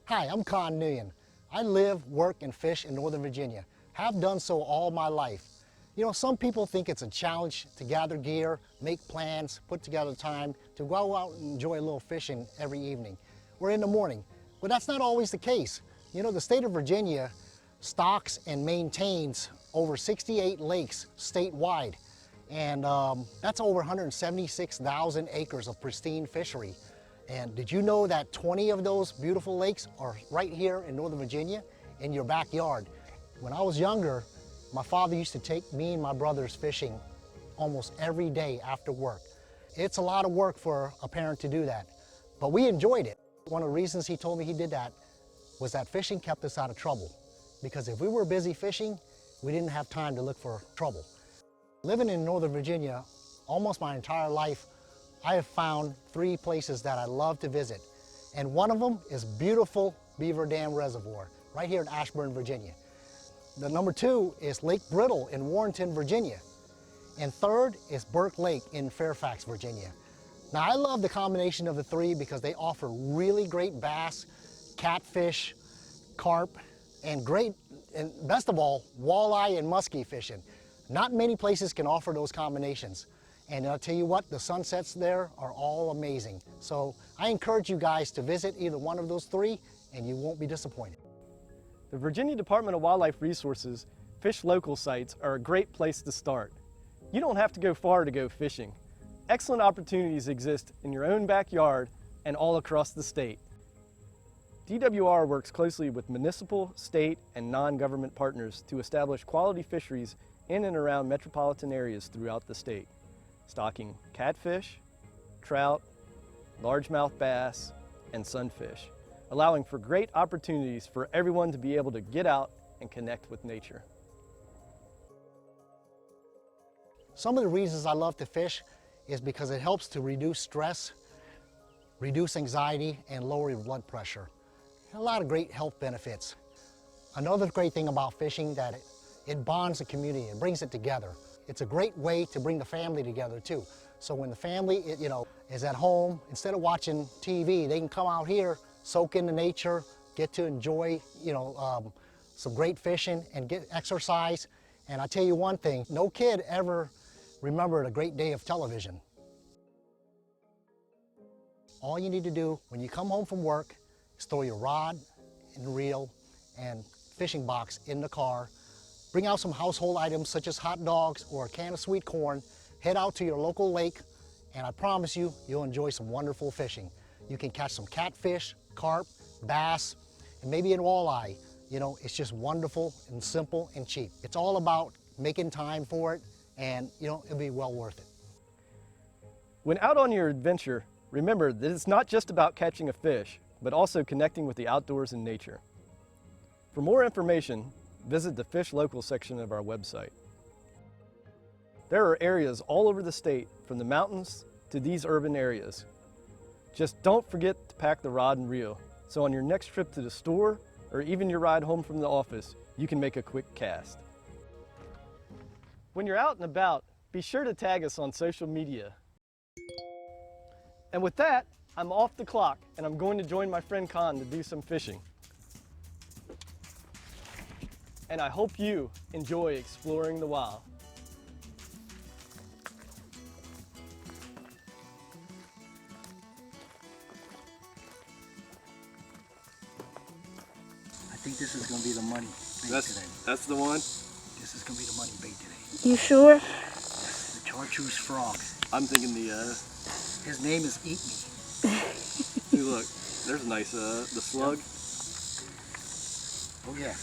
Hi, I'm Con Nguyen. I live, work, and fish in Northern Virginia. Have done so all my life. You know, some people think it's a challenge to gather gear, make plans, put together time to go out and enjoy a little fishing every evening or in the morning. But that's not always the case. You know, the state of Virginia stocks and maintains over 68 lakes statewide. And that's over 176,000 acres of pristine fishery. And did you know that 20 of those beautiful lakes are right here in Northern Virginia in your backyard? When I was younger, my father used to take me and my brothers fishing almost every day after work. It's a lot of work for a parent to do that, but we enjoyed it. One of the reasons he told me he did that was that fishing kept us out of trouble. Because if we were busy fishing, we didn't have time to look for trouble. Living in Northern Virginia almost my entire life, I have found 3 places that I love to visit. And one of them is beautiful Beaver Dam Reservoir, right here in Ashburn, Virginia. The number 2 is Lake Brittle in Warrenton, Virginia. And third is Burke Lake in Fairfax, Virginia. Now I love the combination of the 3 because they offer really great bass, catfish, carp, and best of all, walleye and muskie fishing. Not many places can offer those combinations. And I'll tell you what, the sunsets there are all amazing. So I encourage you guys to visit either one of those 3 and you won't be disappointed. The Virginia Department of Wildlife Resources Fish Local sites are a great place to start. You don't have to go far to go fishing. Excellent opportunities exist in your own backyard and all across the state. DWR works closely with municipal, state, and non-government partners to establish quality fisheries in and around metropolitan areas throughout the state, stocking catfish, trout, largemouth bass, and sunfish, allowing for great opportunities for everyone to be able to get out and connect with nature. Some of the reasons I love to fish is because it helps to reduce stress, reduce anxiety, and lower your blood pressure. A lot of great health benefits. Another great thing about fishing that it bonds the community and brings it together. It's a great way to bring the family together too. So when the family, is at home, instead of watching TV, they can come out here, soak in the nature, get to enjoy, some great fishing and get exercise. And I tell you one thing, no kid ever remembered a great day of television. All you need to do when you come home from work is throw your rod and reel and fishing box in the car, bring out some household items such as hot dogs or a can of sweet corn, head out to your local lake, and I promise you, you'll enjoy some wonderful fishing. You can catch some catfish, carp, bass, and maybe an walleye. It's just wonderful and simple and cheap. It's all about making time for it, and it'll be well worth it. When out on your adventure, remember that it's not just about catching a fish, but also connecting with the outdoors and nature. For more information, visit the Fish Local section of our website. There are areas all over the state, from the mountains to these urban areas. Just don't forget to pack the rod and reel, so on your next trip to the store, or even your ride home from the office, you can make a quick cast. When you're out and about, be sure to tag us on social media. And with that, I'm off the clock, and I'm going to join my friend Con to do some fishing. And I hope you enjoy exploring the wild. I think this is going to be the money bait today. That's the one? This is going to be the money bait today. You sure? Yes, the chartreuse frog. I'm thinking His name is Eat Me. see, look, there's a nice, the slug. Oh yeah.